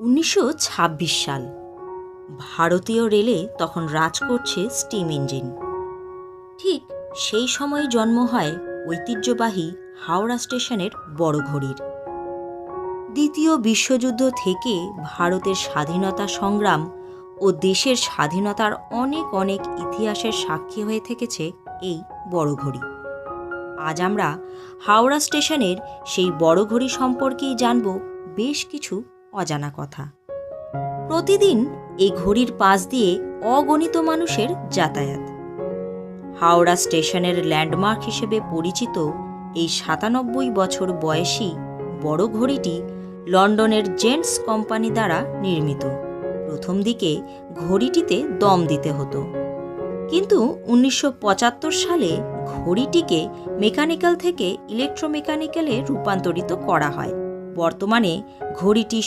1926 সাল। ভারতীয় রেলে তখন রাজ করছে স্টিম ইঞ্জিন। ঠিক সেই সময় জন্ম হয় ঐতিহ্যবাহী হাওড়া স্টেশনের বড় ঘড়ির। দ্বিতীয় বিশ্বযুদ্ধ থেকে ভারতের স্বাধীনতা সংগ্রাম ও দেশের স্বাধীনতার অনেক অনেক ইতিহাসের সাক্ষী হয়ে থেকেছে এই বড় ঘড়ি। আজ আমরা হাওড়া স্টেশনের সেই বড় ঘড়ি সম্পর্কেই জানব বেশ কিছু অজানা কথা। প্রতিদিন এই ঘড়ির পাশ দিয়ে অগণিত মানুষের যাতায়াত। হাওড়া স্টেশনের ল্যান্ডমার্ক হিসেবে পরিচিত এই ৯৭ বছর বয়সী বড় ঘড়িটি লন্ডনের জেন্টস কোম্পানি দ্বারা নির্মিত। প্রথম দিকে ঘড়িটিতে দম দিতে হতো, কিন্তু ১৯৭৫ সালে ঘড়িটিকে মেকানিক্যাল থেকে ইলেকট্রোমেকানিক্যালে রূপান্তরিত করা হয়। বর্তমানে ঘড়িটি